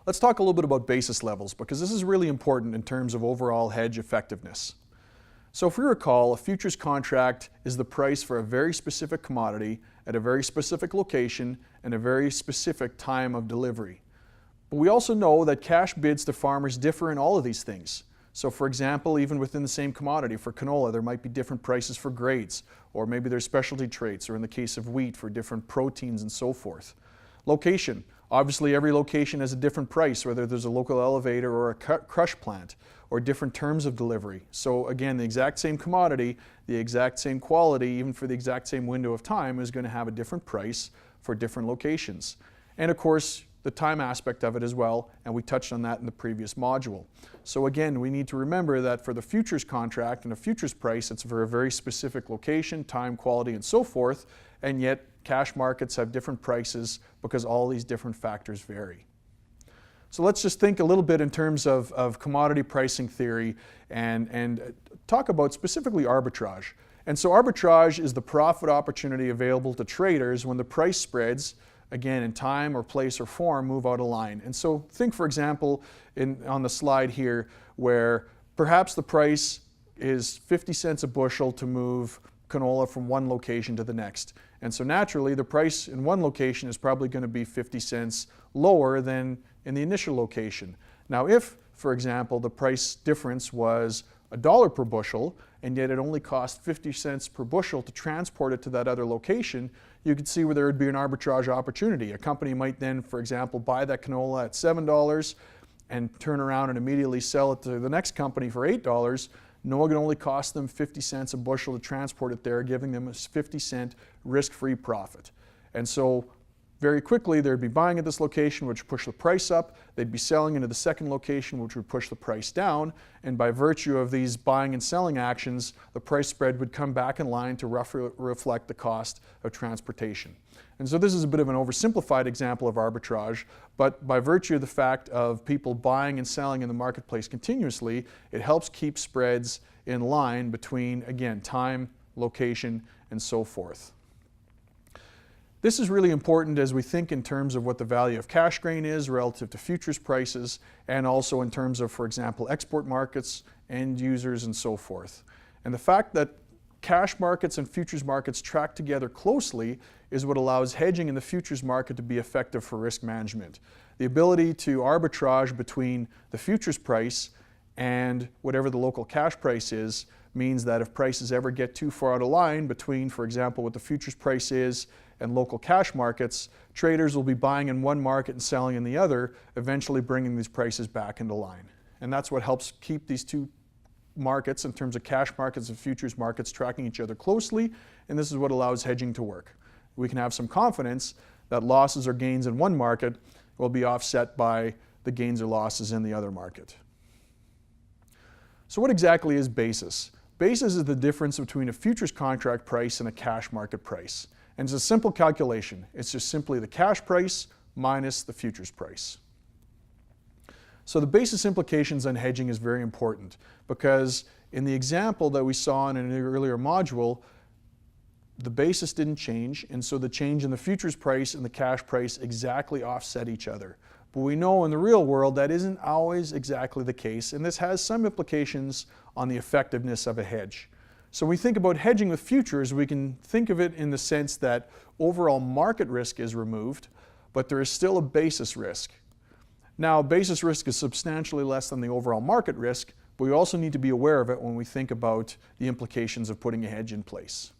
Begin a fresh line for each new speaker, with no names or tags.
Let's talk a little bit about basis levels because this is really important in terms of overall hedge effectiveness. So if we recall, a futures contract is the price for a very specific commodity at a very specific location and a very specific time of delivery. But we also know that cash bids to farmers differ in all of these things. So for example, even within the same commodity, for canola, there might be different prices for grades, or maybe there's specialty traits, or in the case of wheat, for different proteins and so forth. Location. Obviously, every location has a different price, whether there's a local elevator or a crush plant, or different terms of delivery. So again, the exact same commodity, the exact same quality, even for the exact same window of time, is going to have a different price for different locations. And of course, the time aspect of it as well, and we touched on that in the previous module. So again, we need to remember that for the futures contract and a futures price, it's for a very specific location, time, quality, and so forth, and yet cash markets have different prices because all these different factors vary. So let's just think a little bit in terms of commodity pricing theory and talk about specifically arbitrage. And so arbitrage is the profit opportunity available to traders when the price spreads, again, in time or place or form, move out of line. And so think, for example, on the slide here, where perhaps the price is 50 cents a bushel to move canola from one location to the next. And so naturally, the price in one location is probably going to be 50 cents lower than in the initial location. Now, if, for example, the price difference was $1 per bushel, and yet it only cost 50 cents per bushel to transport it to that other location, you could see where there would be an arbitrage opportunity. A company might then, for example, buy that canola at $7 and turn around and immediately sell it to the next company for $8, knowing it only cost them 50 cents a bushel to transport it there, giving them a 50-cent risk-free profit. And so very quickly, they'd be buying at this location, which would push the price up. They'd be selling into the second location, which would push the price down. And by virtue of these buying and selling actions, the price spread would come back in line to roughly reflect the cost of transportation. And so this is a bit of an oversimplified example of arbitrage, but by virtue of the fact of people buying and selling in the marketplace continuously, it helps keep spreads in line between, again, time, location, and so forth. This is really important as we think in terms of what the value of cash grain is relative to futures prices, and also in terms of, for example, export markets, end users, and so forth. And the fact that cash markets and futures markets track together closely is what allows hedging in the futures market to be effective for risk management. The ability to arbitrage between the futures price and whatever the local cash price is means that if prices ever get too far out of line between, for example, what the futures price is and local cash markets, traders will be buying in one market and selling in the other, eventually bringing these prices back into line. And that's what helps keep these two markets, in terms of cash markets and futures markets, tracking each other closely, and this is what allows hedging to work. We can have some confidence that losses or gains in one market will be offset by the gains or losses in the other market. So what exactly is basis? Basis is the difference between a futures contract price and a cash market price. And it's a simple calculation. It's just simply the cash price minus the futures price. So the basis implications on hedging is very important because in the example that we saw in an earlier module, the basis didn't change, and so the change in the futures price and the cash price exactly offset each other. But we know in the real world that isn't always exactly the case, and this has some implications on the effectiveness of a hedge. So when we think about hedging with futures, we can think of it in the sense that overall market risk is removed, but there is still a basis risk. Now, basis risk is substantially less than the overall market risk, but we also need to be aware of it when we think about the implications of putting a hedge in place.